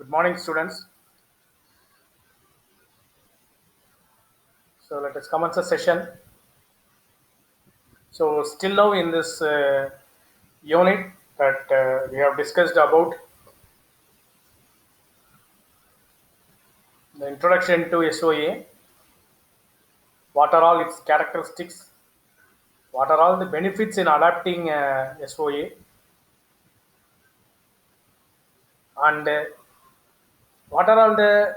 Good morning, students. So let us commence the session. So still now in this unit that we have discussed about the introduction to SOA, what are all its characteristics, what are all the benefits in adapting SOA, and what are all the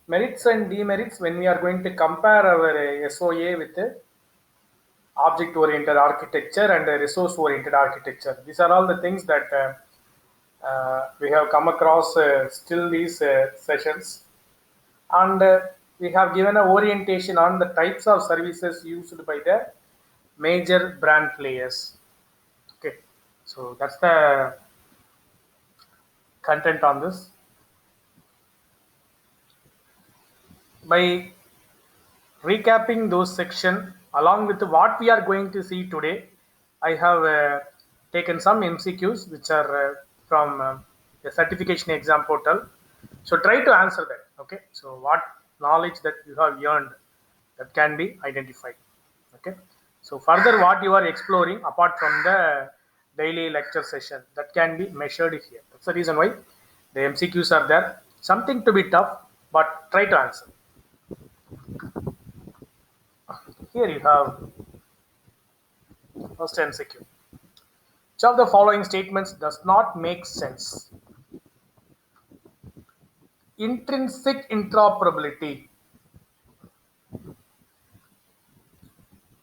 merits and demerits when we are going to compare our SOA with object oriented architecture and resource oriented architecture. These are all the things that we have come across still these sessions, and we have given a orientation on the types of services used by the major brand players. Okay, so that's the content on this. By recapping those section along with what we are going to see today, I have taken some MCQs which are from the certification exam portal. So try to answer that. Okay, so what knowledge that you have earned, that can be identified. Okay, so further what you are exploring apart from the daily lecture session, that can be measured here. That's the reason why the MCQs are there. Something to be tough, but try to answer. Here you have first MCQ. Which of the following statements does not make sense? Intrinsic interoperability.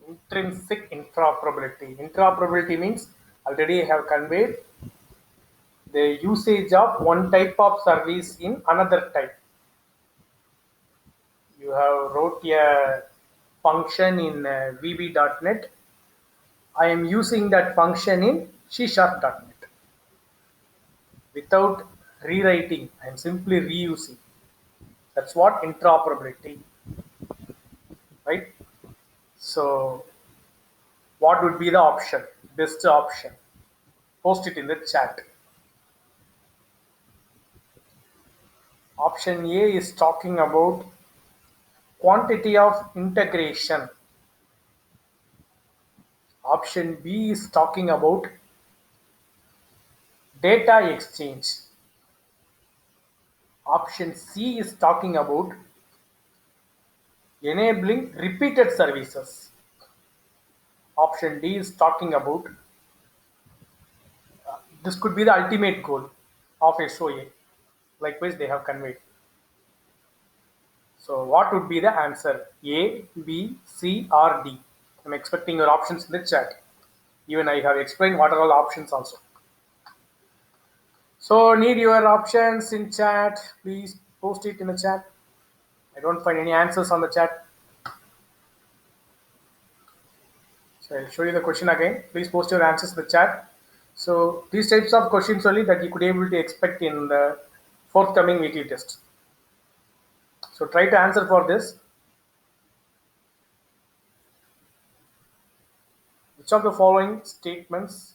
Intrinsic interoperability. Interoperability means already I have conveyed the usage of one type of service in another type. You have wrote a function in VB.NET. I am using that function in C#.NET. Without rewriting, I am simply reusing. That's what interoperability, right? So what would be the option? Best option. Post it in the chat. Option A is talking about quantity of integration. Option B is talking about data exchange. Option C is talking about enabling repeated services. Option D is talking about this could be the ultimate goal of SOA. Likewise, they have conveyed. So what would be the answer? A, B, C, or D? I'm expecting your options in the chat. Even I have explained what are all options also. So need your options in chat. Please post it in the chat. I don't find any answers on the chat. So I'll show you the question again. Please post your answers in the chat. So these types of questions only that you could able to expect in the forthcoming weekly test. So try to answer for this. Which of the following statements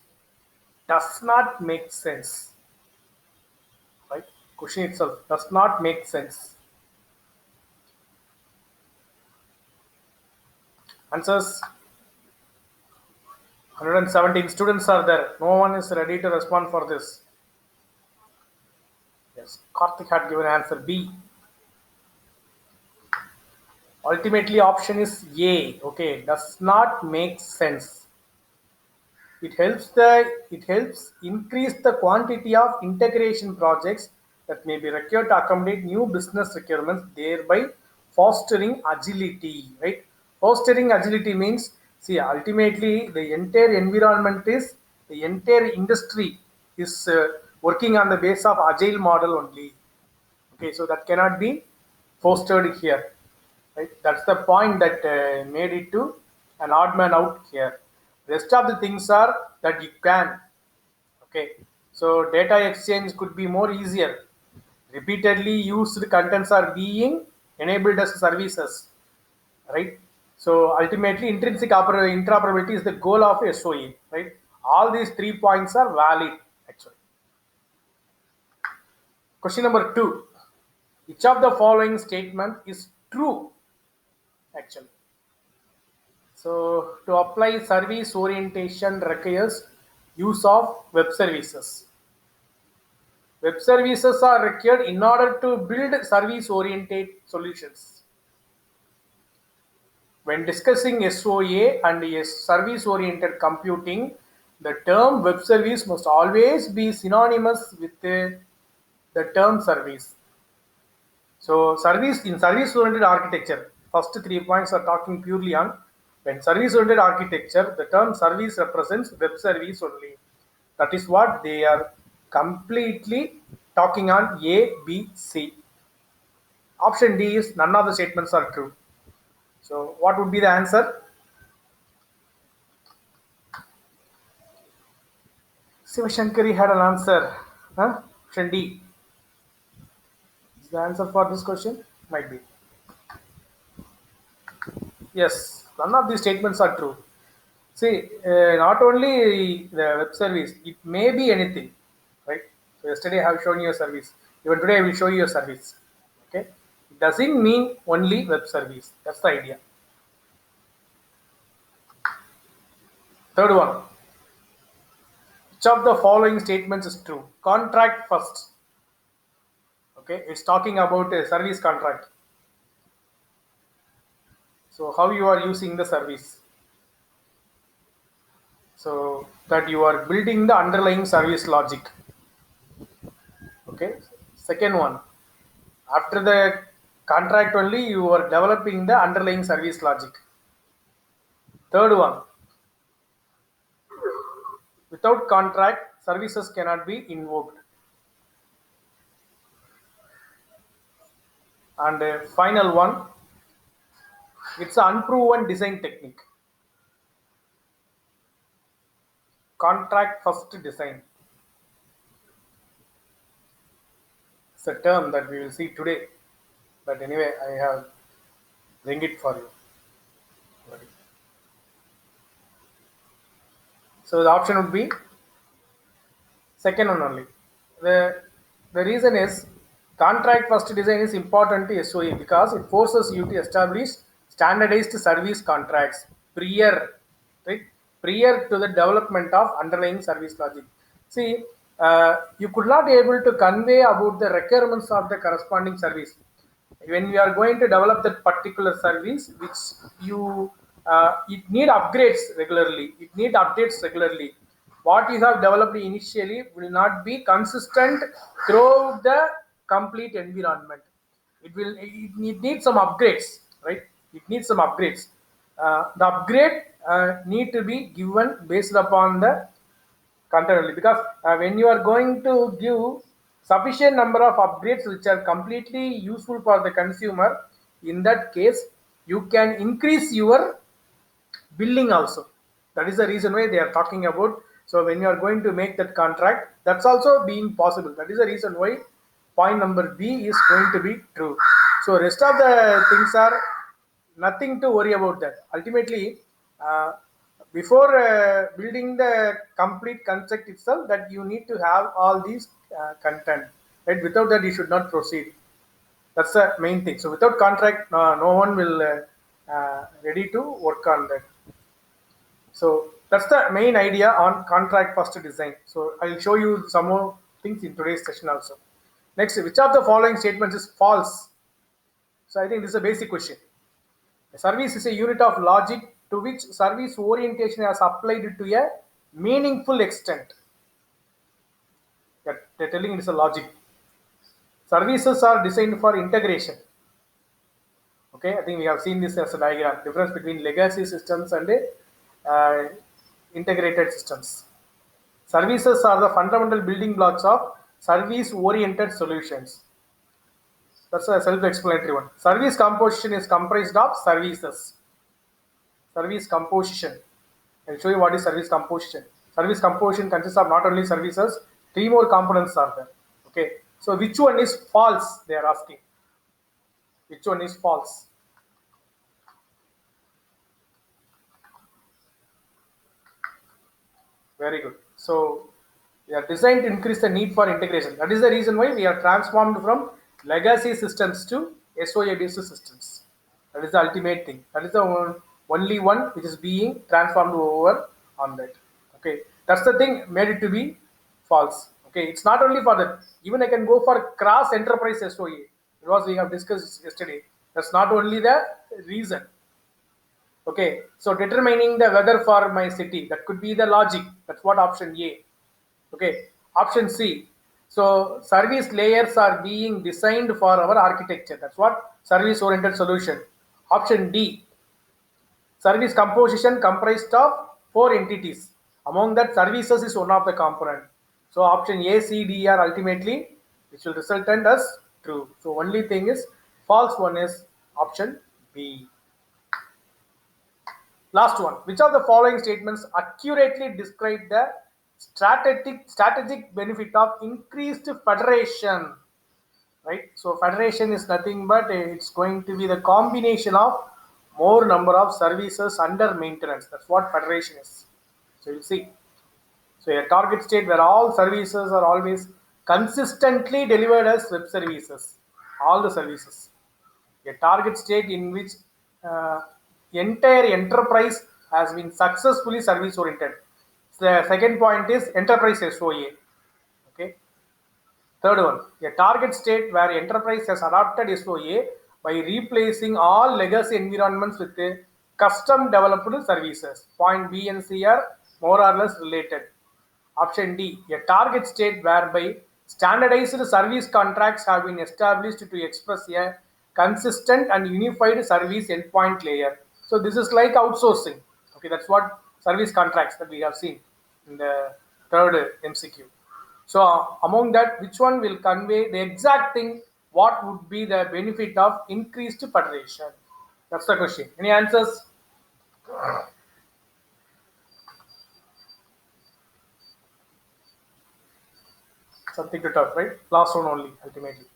does not make sense? Right? Question itself does not make sense. Answers. 117 students are there. No one is ready to respond for this. Yes, Karthik had given answer B. Ultimately, option is A. Okay, does not make sense. It helps increase the quantity of integration projects that may be required to accommodate new business requirements, thereby fostering agility. Right? Fostering agility means, see, ultimately the entire environment is the entire industry is working on the base of agile model only. Okay, so that cannot be fostered here. Right? That's the point that made it to an odd man out here. Rest of the things are that you can. Okay, so data exchange could be more easier. Repeatedly used contents are being enabled as services, right? So ultimately, intrinsic interoperability is the goal of SOA, right? All these 3 points are valid actually. Question number 2. Which of the following statement is true actually? So to apply service orientation requires use of web services. Web services are required in order to build service oriented solutions. When discussing SOA and service oriented computing, the term web service must always be synonymous with the term service. So service in service oriented architecture, first 3 points are talking purely on when service oriented architecture, the term service represents web service only. That is what they are completely talking on A, B, C. Option D is none of the statements are true. So what would be the answer? Shivashankari had an answer. Huh? Option D is the answer for this question. Might be. Yes, none of these statements are true. See, not only the web service, it may be anything, right? So yesterday I have shown you a service. Even today I will show you a service. Okay, it doesn't mean only web service. That's the idea. Third one. Which of the following statements is true? Contract first. Okay, it's talking about a service contract. So how you are using the service? So that you are building the underlying service logic. Okay. Second one. After the contract only you are developing the underlying service logic. Third one. Without contract, services cannot be invoked. And final one. It's an unproven design technique. Contract first design. It's a term that we will see today. But anyway, I have bring it for you. So the option would be second one only. The the reason is contract first design is important to SOE because it forces you to establish standardized service contracts prior, right, prior to the development of underlying service logic. See, you could not able to convey about the requirements of the corresponding service when we are going to develop that particular service, which you it need upgrades regularly, it need updates regularly. What you have developed initially will not be consistent throughout the complete environment. It needs some upgrades, right? It needs some upgrades. The upgrade need to be given based upon the content only because when you are going to give sufficient number of upgrades which are completely useful for the consumer, in that case you can increase your billing also. That is the reason why they are talking about. So when you are going to make that contract, that's also being possible. That is the reason why point number B is going to be true. So rest of the things are nothing to worry about that. Ultimately, uh, before building the complete construct itself, that you need to have all these content, right? Without that you should not proceed. That's the main thing. So without contract, no one will ready to work on that. So that's the main idea on contract first design. So I'll show you some more things in today's session also. Next, which of the following statements is false? So I think this is a basic question. A service is a unit of logic to which service orientation has applied to a meaningful extent. They're telling it is a logic. Services are designed for integration. Okay, I think we have seen this as a diagram. Difference between legacy systems and uh, integrated systems. Services are the fundamental building blocks of service-oriented solutions. That's a self-explanatory one. Service composition is comprised of services. Service composition. I'll show you what is service composition. Service composition consists of not only services, three more components are there. Okay. So which one is false? They are asking. Which one is false? Very good. So we are designed to increase the need for integration. That is the reason why we are transformed from legacy systems to SOA based systems. That is the ultimate thing. That is the only one which is being transformed over on that. Okay, that's the thing made it to be false. Okay, it's not only for that. Even I can go for cross enterprise SOA. Because we have discussed yesterday. That's not only the reason. Okay, so determining the weather for my city, that could be the logic. That's what option A. Okay, option C. So service layers are being designed for our architecture. That's what service oriented solution. Option D. Service composition comprised of four entities. Among that, services is one of the component. So option A, C, D are ultimately which will resultant as true. So only thing is false one is option B. Last one. Which of the following statements accurately describe the strategic benefit of increased federation? Right. So federation is nothing but it's going to be the combination of more number of services under maintenance. That's what federation is. So you see. So a target state where all services are always consistently delivered as web services. All the services. A target state in which uh, entire enterprise has been successfully service oriented. The second point is enterprise SOA. Okay. Third one, a target state where enterprise has adopted SOA by replacing all legacy environments with custom developed services. Point B and C are more or less related. Option D, a target state whereby standardized service contracts have been established to express a consistent and unified service endpoint layer. So this is like outsourcing. Okay, that's what service contracts that we have seen in the third MCQ. So among that, which one will convey the exact thing? What would be the benefit of increased federation? That's the question. Any answers? Something to talk, right? Last one only, ultimately.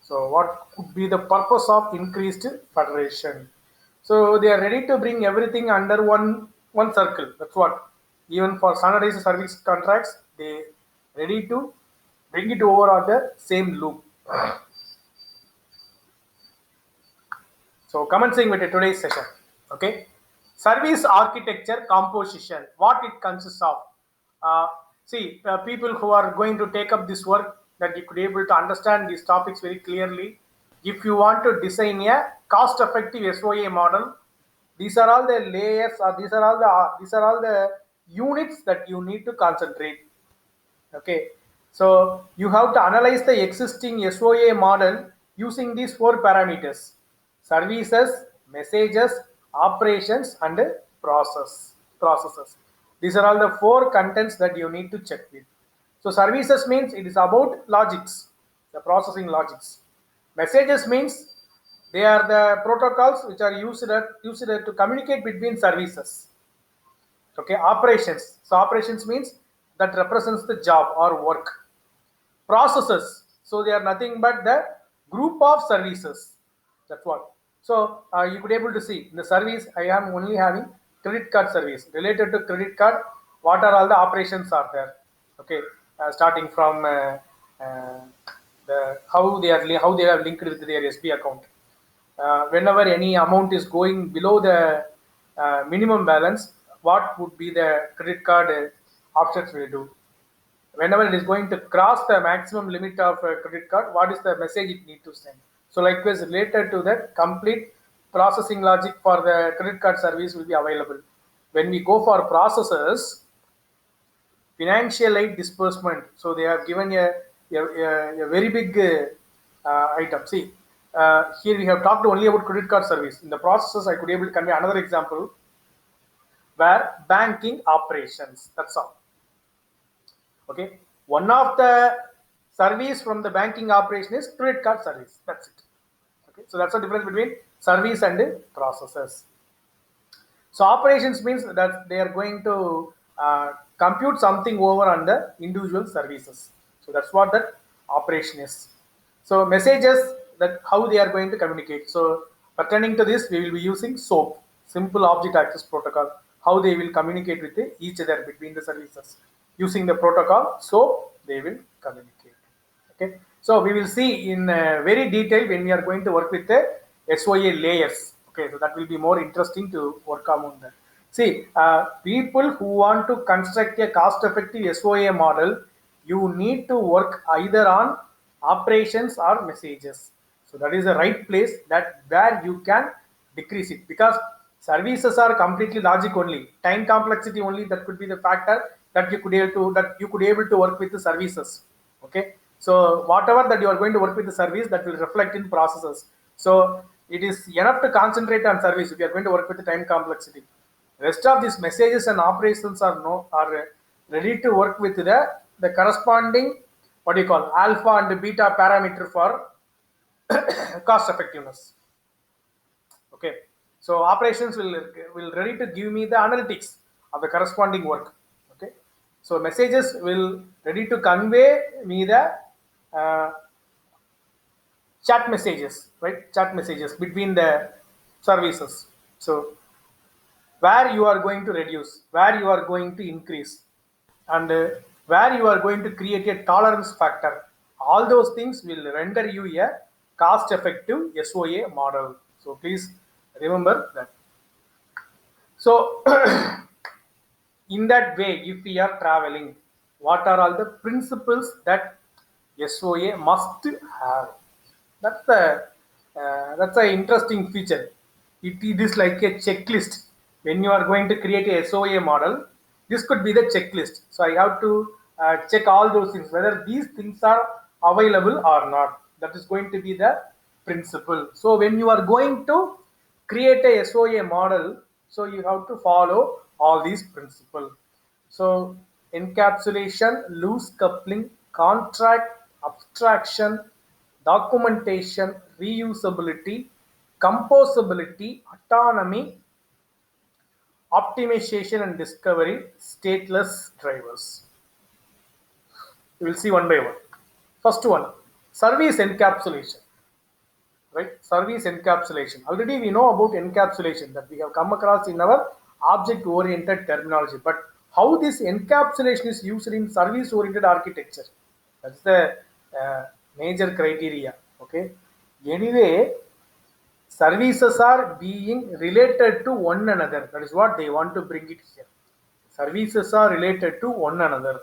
So what could be the purpose of increased federation? So they are ready to bring everything under one circle. That's what. Even for standardized service contracts, they ready to bring it over on the same loop. So commencing with today's session. Okay. Service architecture composition. What it consists of. Uh, People who are going to take up this work that you could able to understand these topics very clearly. If you want to design a cost-effective SOA model, these are all the layers or these are all the units that you need to concentrate. Okay, so you have to analyze the existing SOA model using these four parameters: services, messages, operations, and processes. These are all the four contents that you need to check with. So services means it is about logics, the processing logics. Messages means they are the protocols which are used to communicate between services. Okay, operations. So operations means that represents the job or work. Processes. So they are nothing but the group of services. That's what. So you could able to see in the service. I am only having credit card service related to credit card. What are all the operations are there? Okay, starting from how they are linked with their SB account. Whenever any amount is going below the minimum balance, what would be the credit card options will do? Whenever it is going to cross the maximum limit of a credit card, what is the message it need to send? So likewise related to that, complete processing logic for the credit card service will be available. When we go for processes, financial aid disbursement, so they have given a very big item. See, here we have talked only about credit card service. In the processes, I could able to convey another example where banking operations. That's all. Okay, one of the service from the banking operation is credit card service. That's it. Okay, so that's the difference between service and processes. So operations means that they are going to compute something over on the individual services. So that's what that operation is. So messages, that how they are going to communicate. So pertaining to this, we will be using SOAP, Simple Object Access Protocol, how they will communicate with each other between the services. Using the protocol, so they will communicate. Okay. So we will see in very detail when we are going to work with the SOA layers. Okay, so that will be more interesting to work on that. See, people who want to construct a cost-effective SOA model, you need to work either on operations or messages. So that is the right place that where you can decrease it, because services are completely logic only, time complexity only, that could be the factor that you could able to work with the services. Okay, so whatever that you are going to work with the service, that will reflect in processes. So it is enough to concentrate on service if you are going to work with the time complexity. Rest of these messages and operations are no are ready to work with the corresponding, what do you call, alpha and beta parameter for cost effectiveness. Okay, so operations will ready to give me the analytics of the corresponding work. Okay, so messages will ready to convey me the uh, chat messages, right? Chat messages between the services. So where you are going to reduce, where you are going to increase, and where you are going to create a tolerance factor. All those things will render you a cost effective SOA model. So please remember that. So in that way, if we are traveling, what are all the principles that SOA must have? That's the that's an interesting feature. It is like a checklist. When you are going to create a SOA model, this could be the checklist. So I have to check all those things, whether these things are available or not. That is going to be the principle. So when you are going to create a SOA model, so you have to follow all these principles. So encapsulation, loose coupling, contract, abstraction, documentation, reusability, composability, autonomy, optimization and discovery, stateless drivers. We will see one by one. First one, service encapsulation. Right, service encapsulation. Already we know about encapsulation, that we have come across in our object oriented terminology, but how this encapsulation is used in service oriented architecture, that's the uh, major criteria. Okay, anyway, services are being related to one another, that is what they want to bring it here. Services are related to one another.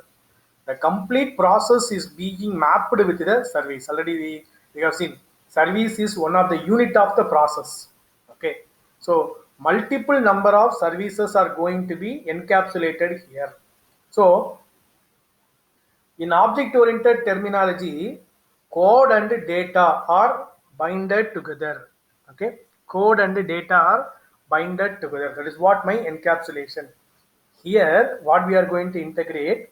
The complete process is being mapped with the service. Already we have seen service is one of the unit of the process. Okay, so multiple number of services are going to be encapsulated here. So in object oriented terminology, code and data are binded together. Okay, code and data are binded together. That is what my encapsulation. Here, what we are going to integrate,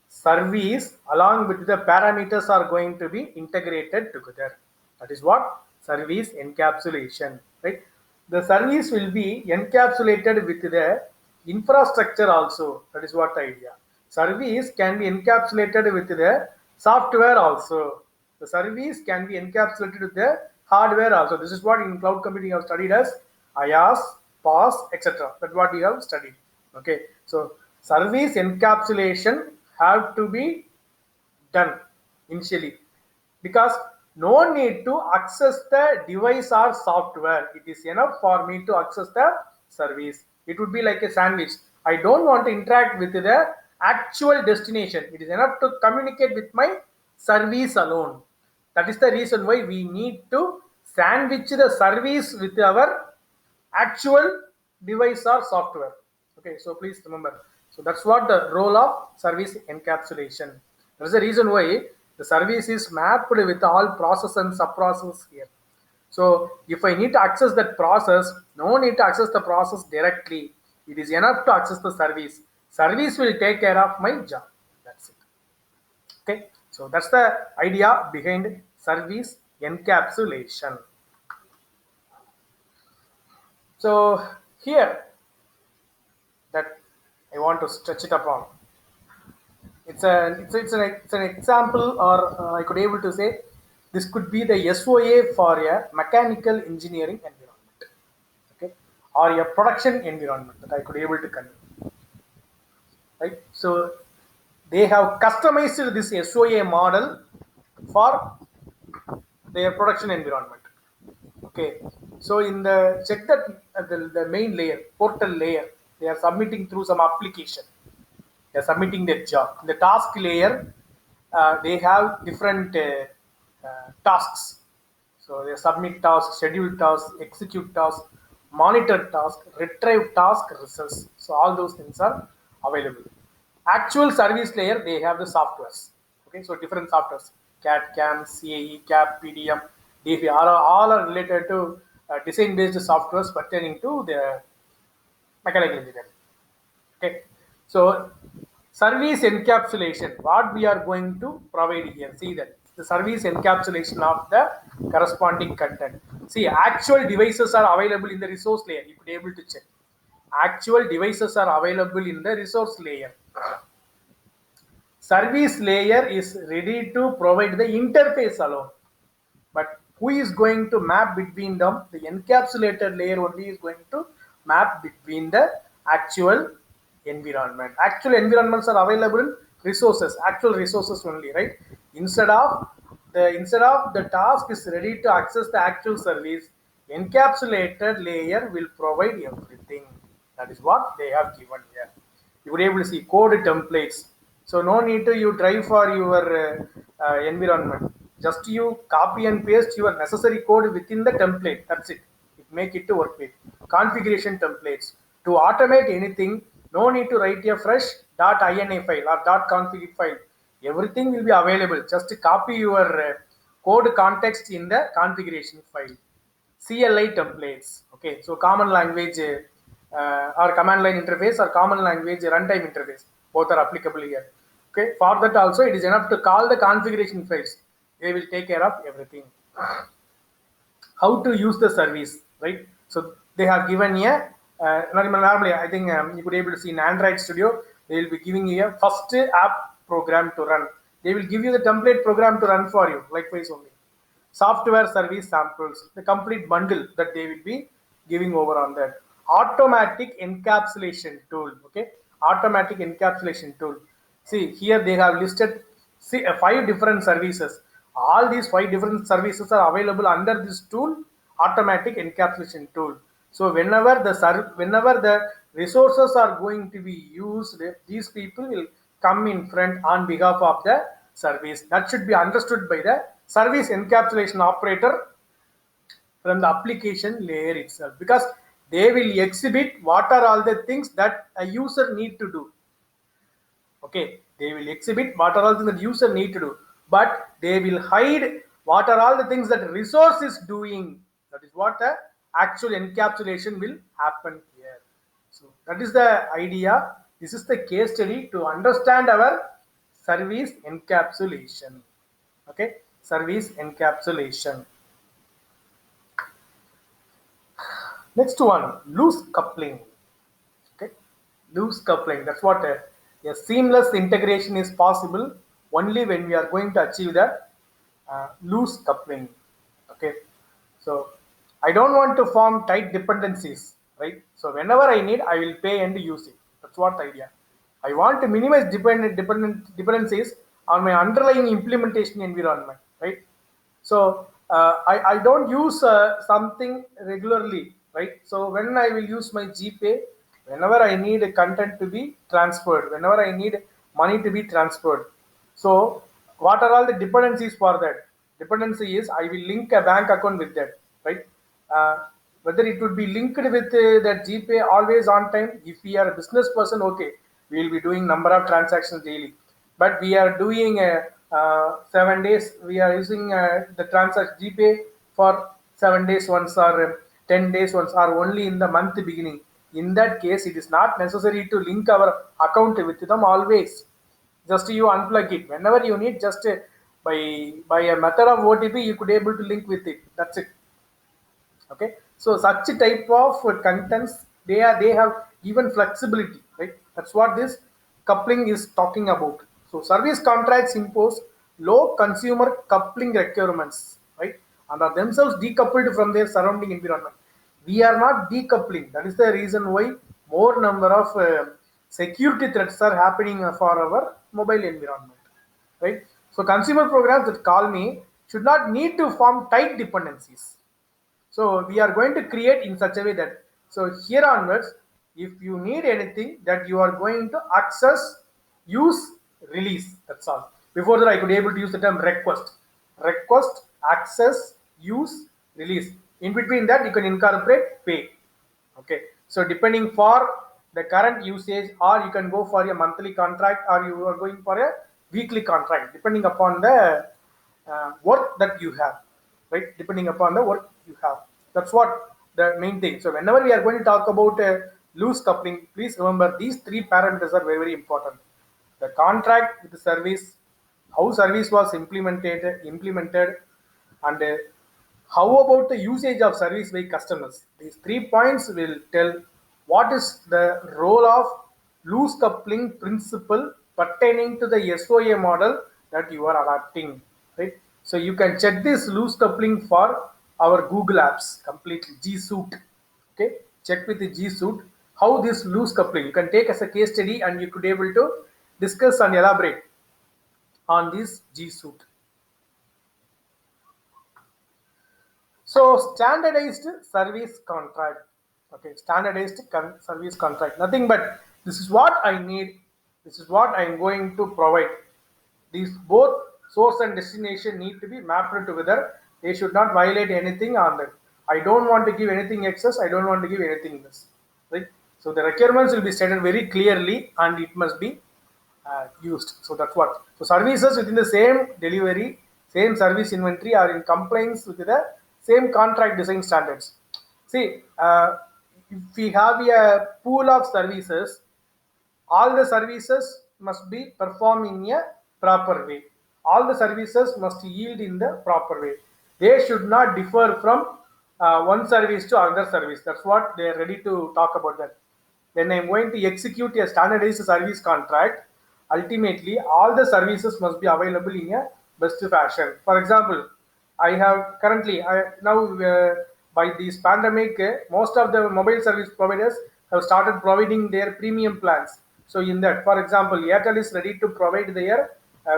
service along with the parameters are going to be integrated together. That is what service encapsulation, right? The service will be encapsulated with the infrastructure also. That is what the idea. Service can be encapsulated with the software also. The service can be encapsulated with the hardware also. This is what in cloud computing you have studied as IaaS, PaaS, etc. That's what we have studied. Okay, so service encapsulation have to be done initially, because no need to access the device or software. It is enough for me to access the service. It would be like a sandwich. I don't want to interact with the actual destination. It is enough to communicate with my service alone. That is the reason why we need to sandwich the service with our actual device or software. Okay, so please remember. So that's what the role of service encapsulation. That's the reason why the service is mapped with all process and sub process here. So if I need to access that process, no need to access the process directly. It is enough to access the service. Service will take care of my job. That's it. Okay, so that's the idea behind service encapsulation. So here that I want to stretch it upon. It's an example, or I could able to say this could be the SOA for a mechanical engineering environment, okay, or a production environment that I could able to convey, right? So they have customized this SOA model for their production environment. Okay, so in the check that the main layer, portal layer, they are submitting through some application. They are submitting their job. In the task layer, they have different tasks. So they submit task, schedule task, execute task, monitor task, retrieve task results. So all those things are available. Actual service layer, they have the softwares. Okay, so different softwares, CAD, CAM, CAE, CAP, PDM, DFE, all are related to design-based softwares pertaining to the mechanical engineering. Okay, so service encapsulation, what we are going to provide here. See that the service encapsulation of the corresponding content. See, actual devices are available in the resource layer. You could be able to check. Actual devices are available in the resource layer. Service layer is ready to provide the interface alone. But who is going to map between them? The encapsulator layer only is going to map between the actual environment. Actual environments are available in resources, actual resources only, right? Instead of the task is ready to access the actual service, encapsulated layer will provide everything. That is what they have given here. You would able to see code templates. So no need to you drive for your environment. Just you copy and paste your necessary code within the template. That's it. It make it to work with configuration templates. To automate anything, no need to write a fresh .ini file or .config file. Everything will be available. Just copy your code context in the configuration file. CLI templates. Okay, so common language or command line interface or common language runtime interface. Both are applicable here. Okay, for that also it is enough to call the configuration files. They will take care of everything. How to use the service, right? So they have given a normally I think you could able to see in Android Studio they will be giving you a first app program to run. They will give you the template program to run for you, likewise only software service samples, the complete bundle that they will be giving over on that. Automatic encapsulation tool. Okay, automatic encapsulation tool. See here they have listed 5 different services. All these 5 different services are available under this tool, automatic encapsulation tool. So whenever the resources are going to be used, these people will come in front on behalf of the service. That should be understood by the service encapsulation operator from the application layer itself, because they will exhibit what are all the things that a user need to do. Okay, they will exhibit what are all the things that user need to do, but they will hide what are all the things that resource is doing. That is what the actual encapsulation will happen here. So that is the idea. This is the case study to understand our service encapsulation. Okay, service encapsulation. Next one, loose coupling. Okay, loose coupling. That's what a seamless integration is possible only when we are going to achieve the loose coupling. Okay, so I don't want to form tight dependencies, right? So whenever I need, I will pay and use it. That's what idea. I want to minimize dependencies on my underlying implementation environment, right? So I don't use something regularly, right? So when I will use my GPay, whenever I need a content to be transferred, whenever I need money to be transferred. So what are all the dependencies for that? Dependency is I will link a bank account with that, right? Uh, Whether it would be linked with that GPay always on time. If we are a business person, okay, we will be doing number of transactions daily. But we are doing 7 days. We are using the transaction GPay for 7 days once or 10 days once or only in the month beginning. In that case, it is not necessary to link our account with them always. Just you unplug it whenever you need. Just by a method of OTP, you could able to link with it. That's it. Okay, so such type of contents, they have even flexibility, right? That's what this coupling is talking about. So service contracts impose low consumer coupling requirements, right, and are themselves decoupled from their surrounding environment. We are not decoupling. That is the reason why more number of security threats are happening for our mobile environment, right? So consumer programs that call me should not need to form tight dependencies. So we are going to create in such a way that, so here onwards, if you need anything that you are going to access, use, release. That's all. Before that, I could able to use the term request, access, use, release. In between that, you can incorporate pay. Okay. So depending for the current usage, or you can go for a monthly contract, or you are going for a weekly contract, depending upon the work that you have, right? Depending upon the work you have. That's what the main thing. So whenever we are going to talk about loose coupling, please remember these three parameters are very, very important. The contract with the service, how service was implemented, and how about the usage of service by customers. These 3 points will tell what is the role of loose coupling principle pertaining to the SOA model that you are adapting, right? So you can check this loose coupling for our Google apps completely, G Suite. Okay, check with the G Suite how this loose coupling you can take as a case study, and you could able to discuss and elaborate on this G Suite. So standardized service contract. Okay, standardized service contract. Nothing but this is what I need. This is what I am going to provide. These both source and destination need to be mapped together. They should not violate anything on that. I don't want to give anything excess. I don't want to give anything less. Right. So the requirements will be stated very clearly, and it must be used. So that's what. So services within the same delivery, same service inventory are in compliance with the same contract design standards. See, if we have a pool of services, all the services must be performed in a proper way. All the services must yield in the proper way. They should not differ from one service to another service. That's what they are ready to talk about that. When I'm going to execute a standardized service contract, ultimately all the services must be available in a best fashion. For example, I have currently now by this pandemic, most of the mobile service providers have started providing their premium plans. So in that, for example, Airtel is ready to provide their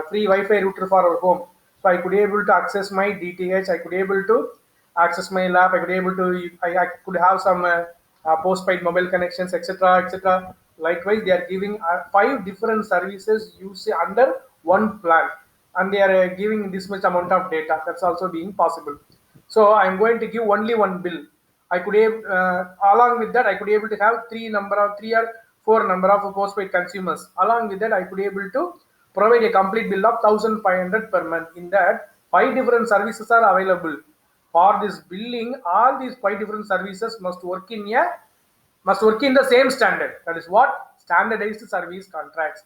free Wi-Fi router for our home. So I could able to access my DTH. I could able to access my lab. I could able to. I could have some postpaid mobile connections, etc., etc. Likewise, they are giving 5 different services used under one plan, and they are giving this much amount of data. That's also being possible. So I'm going to give only one bill. I could along with that I could able to have three or four number of postpaid consumers. Along with that, I could able to provide a complete bill of 1,500 per month. In that, 5 different services are available. For this billing, all these 5 different services must work in the same standard. That is what standardized service contracts.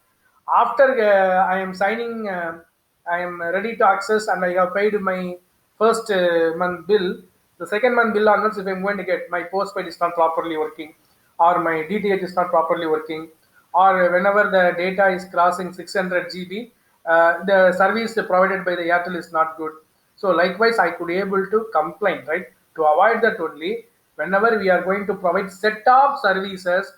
After I am signing, I am ready to access, and I have paid my first month bill. The second month bill onwards, if I'm going to get my postpaid is not properly working, or my DTH is not properly working, or whenever the data is crossing 600 GB, the service provided by the Airtel is not good. So likewise, I could able to complain, right? To avoid that only, whenever we are going to provide set of services,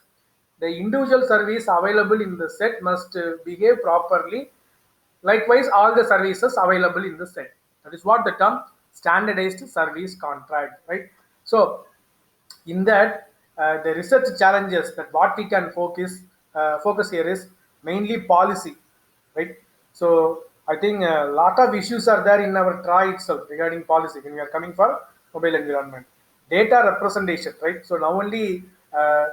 the individual service available in the set must behave properly. Likewise, all the services available in the set. That is what the term standardized service contract, right? So in that, the research challenges that what we can focus here is mainly policy, right? So I think a lot of issues are there in our TRAI itself regarding policy when we are coming for mobile environment. Data representation, right? So now only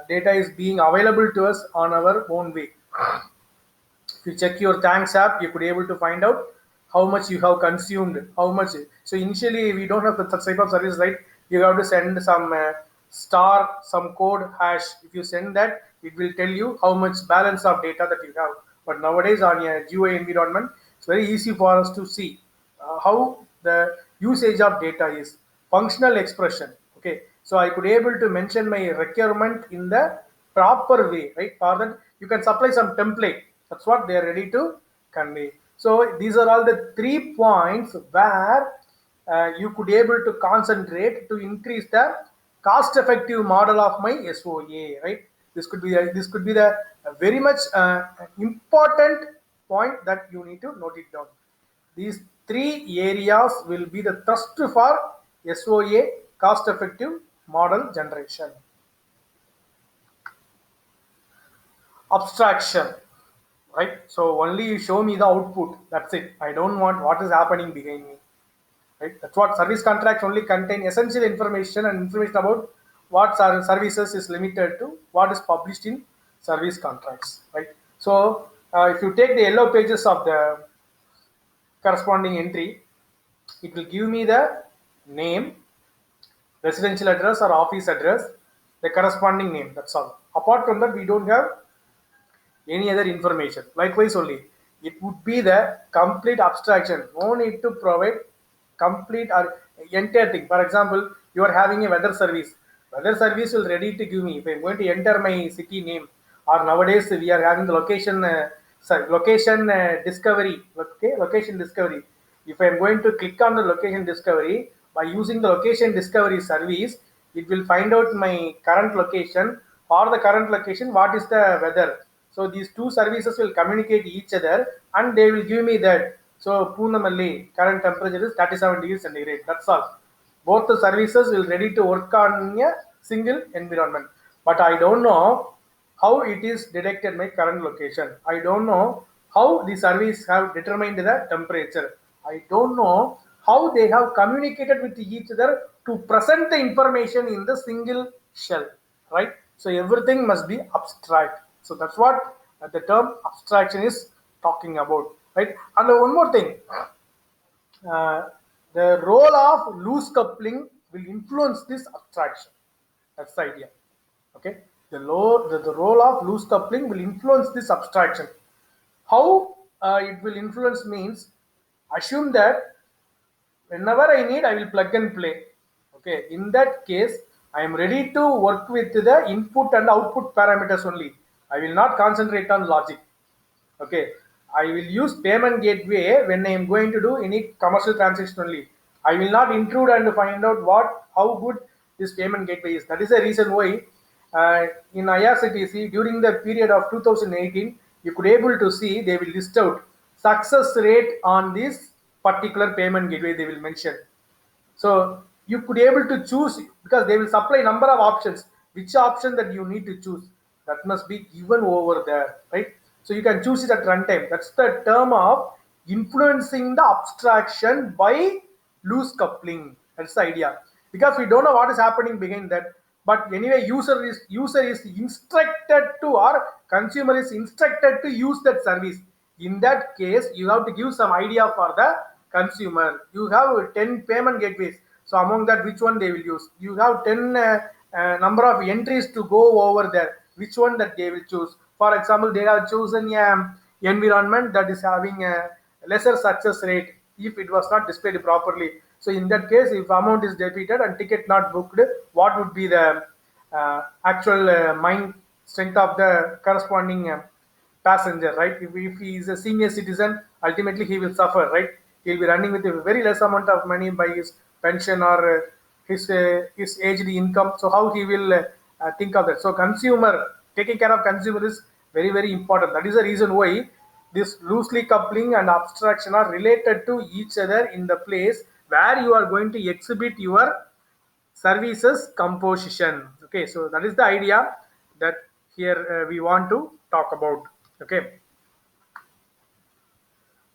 data is being available to us on our own way. If you check your thanks app, you could be able to find out how much you have consumed, how much. So initially we don't have such type of service, right? You have to send some star, some code hash. If you send that, it will tell you how much balance of data that you have. But nowadays on a GUI environment, it's very easy for us to see how the usage of data is. Functional expression. Okay, so I could able to mention my requirement in the proper way, right? For that, you can supply some template. That's what they are ready to convey. So these are all the 3 points where you could able to concentrate to increase the cost-effective model of my SOA, right? This could be the very much important point that you need to note it down. These three areas will be the thrust for SOA, cost effective model generation. Abstraction, right? So only you show me the output, that's it. I don't want what is happening behind me, right? That's what service contracts only contain essential information and information about what services is limited to what is published in service contracts, right? So if you take the yellow pages of the corresponding entry, it will give me the name, residential address or office address, the corresponding name, that's all. Apart from that, we don't have any other information. Likewise only, it would be the complete abstraction. No need to provide complete or entire thing. For example, you are having a weather service. Weather service will ready to give me. If I'm going to enter my city name, or nowadays we are having the location, location discovery. Okay, location discovery. If I'm going to click on the location discovery by using the location discovery service, it will find out my current location. For the current location, what is the weather? So these two services will communicate each other and they will give me that. So Poonamalli current temperature is 37 degrees centigrade. That's all. Both the services will ready to work on a single environment. But I don't know how it is detected my current location. I don't know how the service have determined the temperature. I don't know how they have communicated with each other to present the information in the single shell, right? So everything must be abstract. So that's what the term abstraction is talking about, right? And one more thing, uh, the role of loose coupling will influence this abstraction. That's the idea. Okay, the role of loose coupling will influence this abstraction. How it will influence means, assume that whenever I need, I will plug and play. Okay, in that case, I am ready to work with the input and output parameters only. I will not concentrate on logic. Okay, I will use payment gateway when I am going to do any commercial transaction only. I will not intrude and find out how good this payment gateway is. That is the reason why in IRCTC during the period of 2018, you could able to see they will list out success rate on this particular payment gateway. They will mention, so you could able to choose, because they will supply number of options. Which option that you need to choose, that must be given over there, right? So you can choose it at runtime. That's the term of influencing the abstraction by loose coupling. That's the idea. Because we don't know what is happening behind that. But anyway, user is instructed to, or consumer is instructed to use that service. In that case, you have to give some idea for the consumer. You have 10 payment gateways, so among that, which one they will use? You have 10 number of entries to go over there, which one that they will choose? For example, they have chosen a environment that is having a lesser success rate if it was not displayed properly. So in that case, if amount is debited and ticket not booked, what would be the actual mind strength of the corresponding passenger, right? If he is a senior citizen, ultimately he will suffer, right? He'll be running with a very less amount of money by his pension or his aged income. So how he will think of that? So consumer, taking care of consumer is very, very important. That is the reason why this loosely coupling and abstraction are related to each other in the place where you are going to exhibit your services composition. Okay, so that is the idea that here we want to talk about. Okay,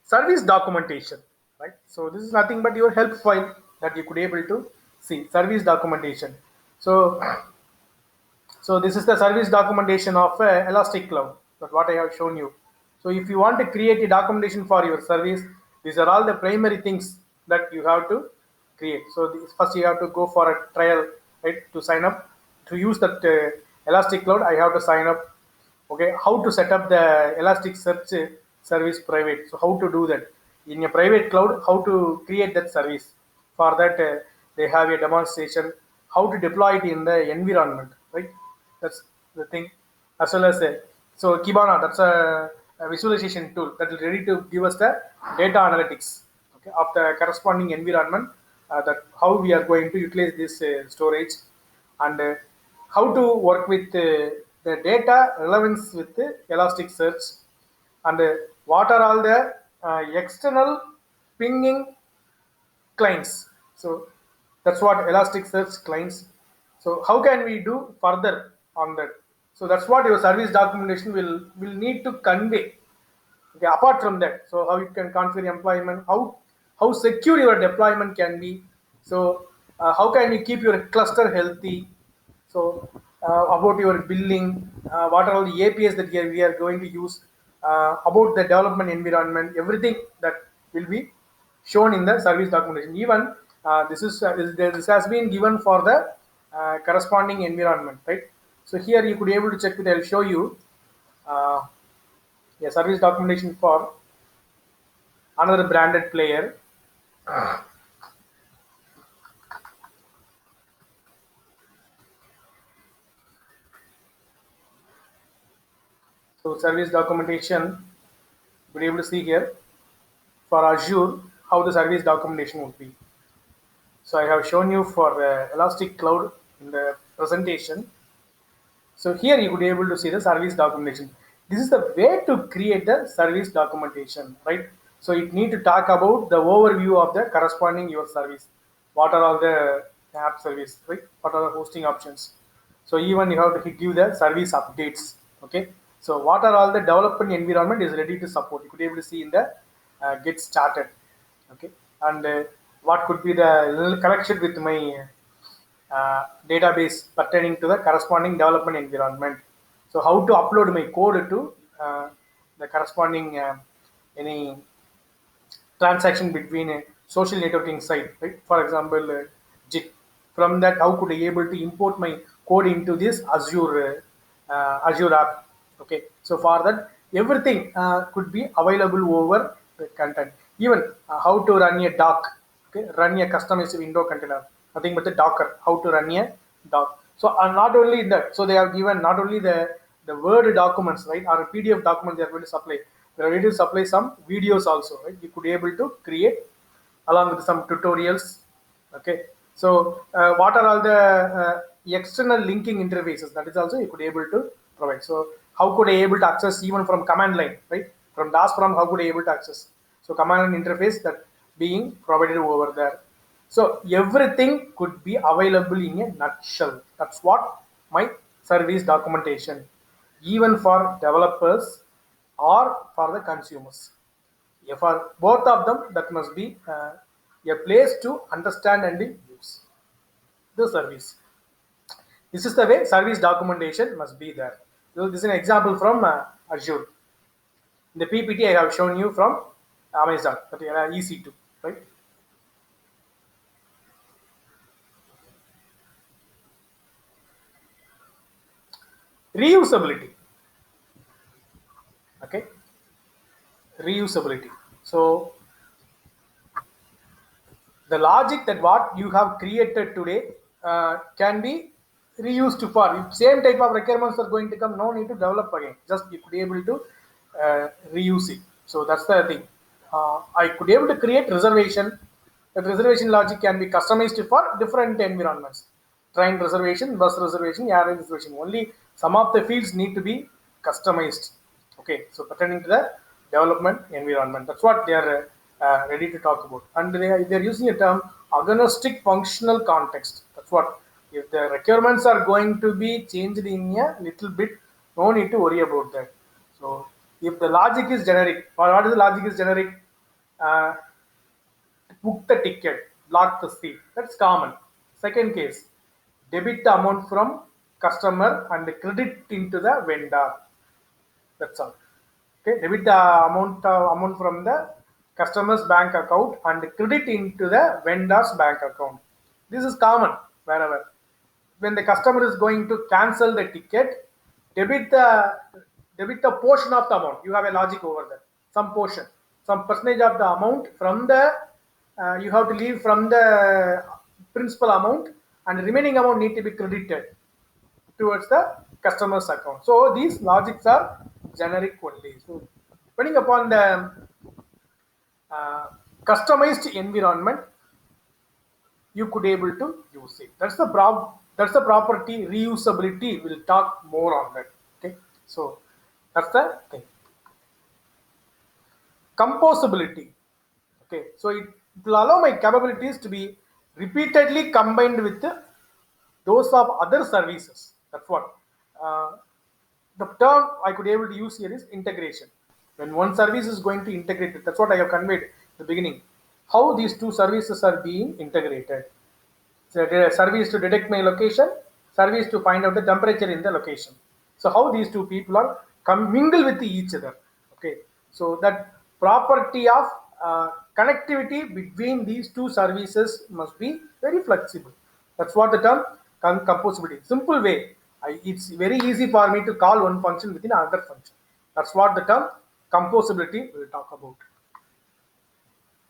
service documentation, right? So this is nothing but your help file that you could able to see, service documentation. So this is the service documentation of Elastic Cloud, that what I have shown you. So if you want to create a documentation for your service, these are all the primary things that you have to create. So first you have to go for a trial, right? To sign up to use that Elastic Cloud, I have to sign up. Okay, how to set up the Elasticsearch service private? So how to do that in a private cloud? How to create that service? For that, they have a demonstration. How to deploy it in the environment, right? That's the thing. As well as so Kibana, that's a visualization tool that is ready to give us the data analytics, okay, of the corresponding environment. That how we are going to utilize this storage, and how to work with the data relevance with Elasticsearch, and what are all the external pinging clients. So that's what Elasticsearch clients. So how can we do further on that? So that's what your service documentation will need to convey. Okay, apart from that, so how you can configure employment, how secure your deployment can be. So how can you keep your cluster healthy? So about your billing, what are all the APIs that we are going to use, about the development environment, everything that will be shown in the service documentation. Even this has been given for the corresponding environment, right? So here you could be able to check it. I'll show you uh, a service documentation for another branded player. So service documentation, you'll be able to see here for Azure how the service documentation would be. So I have shown you for Elastic Cloud in the presentation. So here you could be able to see the service documentation. This is the way to create the service documentation, right? So it need to talk about the overview of the corresponding your service. What are all the app service, right? What are the hosting options? So even you have to give the service updates. Okay. So what are all the development environment is ready to support? You could be able to see in the get started. Okay. And what could be the connection with my database pertaining to the corresponding development environment. So how to upload my code to the corresponding any transaction between a social networking site, right? For example, JIT. From that, how could I able to import my code into this Azure app? Okay, so for that, everything could be available over the content. Even how to run a doc, okay, run a customized window container, nothing but the Docker. How to run a doc. So not only that, so they have given not only the Word documents, right, or PDF documents they are going to supply. They are going to supply some videos also, right? You could be able to create along with some tutorials. Okay, so what are all the external linking interfaces? That is also you could be able to provide. So how could I able to access even from command line, right? From DAS from how could I able to access? So command line interface that being provided over there. So everything could be available in a nutshell. That's what my service documentation, even for developers or for the consumers. Yeah, for both of them, that must be a place to understand and use the service. This is the way service documentation must be there. So this is an example from Azure. The PPT I have shown you from Amazon, that is EC2, right? Reusability. Okay, reusability. So the logic that what you have created today can be reused for if same type of requirements are going to come, no need to develop again, just you could be able to reuse it. So that's the thing. I could be able to create reservation. That reservation logic can be customized for different environments. Train reservation, bus reservation, airline reservation, only some of the fields need to be customized. Okay, so pertaining to the development environment, that's what they are ready to talk about. And they are using a term agnostic functional context. That's what, if the requirements are going to be changed in a little bit, no need to worry about that. So if the logic is generic, or what is the logic is generic, uh, book the ticket, block the seat. That's common. Second case, debit the amount from customer and credit into the vendor. That's all. Okay, debit the amount from the customer's bank account and credit into the vendor's bank account. This is common wherever. When the customer is going to cancel the ticket, debit the debit the portion of the amount. You have a logic over there. Some portion, some percentage of the amount from the you have to leave from the principal amount, and the remaining amount need to be credited towards the customer's account. So these logics are generic only. So depending upon the uh, customized environment, you could able to use it. That's the property reusability. We'll talk more on that. Okay, so that's the thing. Composability. Okay, so it will allow my capabilities to be repeatedly combined with those of other services. That's what the term I could able to use here is integration. When one service is going to integrate it, that's what I have conveyed at the beginning. How these two services are being integrated. So service to detect my location, service to find out the temperature in the location. So how these two people are mingle with each other. Okay, so that property of connectivity between these two services must be very flexible. That's what the term composability. Simple way. It's very easy for me to call one function within another function. That's what the term composability will talk about.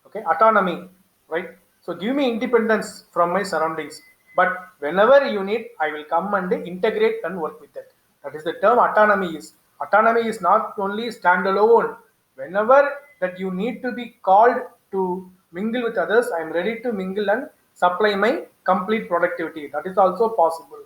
Okay, autonomy, right? So give me independence from my surroundings, but whenever you need, I will come and integrate and work with that. That is the term autonomy is not only standalone. Whenever that you need to be called to mingle with others, I am ready to mingle and supply my complete productivity. That is also possible,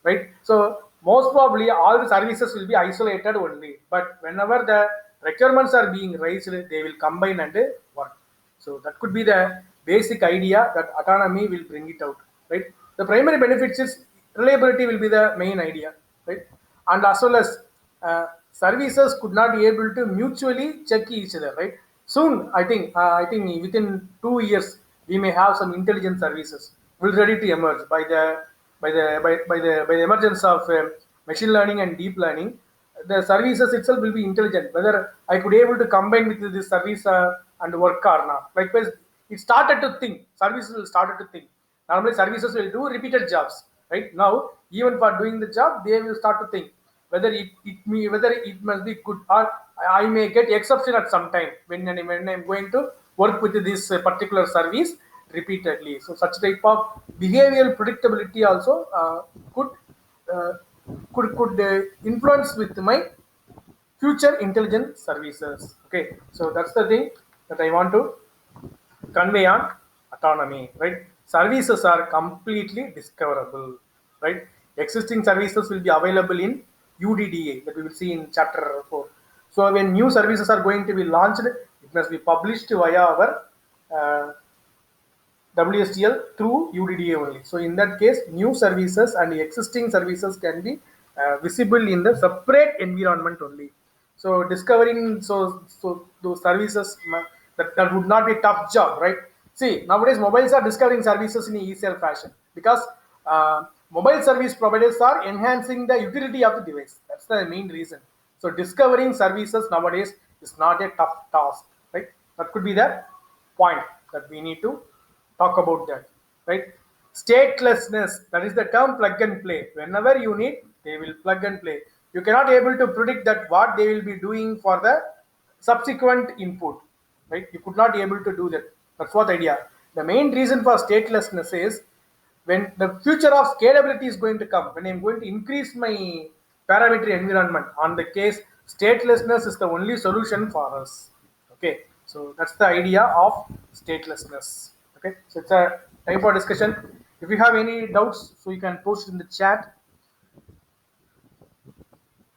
right? So most probably all the services will be isolated only, but whenever the requirements are being raised, they will combine and work. So that could be the basic idea that autonomy will bring it out, right? The primary benefits is reliability will be the main idea, right? And as well as services could not be able to mutually check each other, right? Soon, I think within 2 years we may have some intelligent services will ready to emerge by the emergence of machine learning and deep learning. The services itself will be intelligent. Whether I could able to combine with this service and work or not. Likewise, it started to think. Services will started to think. Normally, services will do repeated jobs. Right now, even for doing the job, they will start to think whether it must be good or I may get exception at some time when I'm going to work with this particular service repeatedly. So such type of behavioral predictability also uh, could influence with my future intelligent services. Okay, so that's the thing that I want to convey on autonomy, right? Services are completely discoverable, right? Existing services will be available in UDDA that we will see in chapter 4. So when new services are going to be launched, it must be published via our uh, WSTL through UDDA only. So in that case, new services and existing services can be visible in the separate environment only. So discovering so those services that would not be a tough job, right? See, nowadays mobiles are discovering services in easier fashion because mobile service providers are enhancing the utility of the device. That's the main reason. So discovering services nowadays is not a tough task, right? That could be the point that we need to talk about that, right? Statelessness, that is the term plug and play. Whenever you need, they will plug and play. You cannot able to predict that what they will be doing for the subsequent input, right? You could not be able to do that. That's what idea. The main reason for statelessness is when the future of scalability is going to come, when I'm going to increase my parameter environment, on the case, statelessness is the only solution for us. Okay, so that's the idea of statelessness. Okay, so it's a time for discussion. If you have any doubts, so you can post in the chat.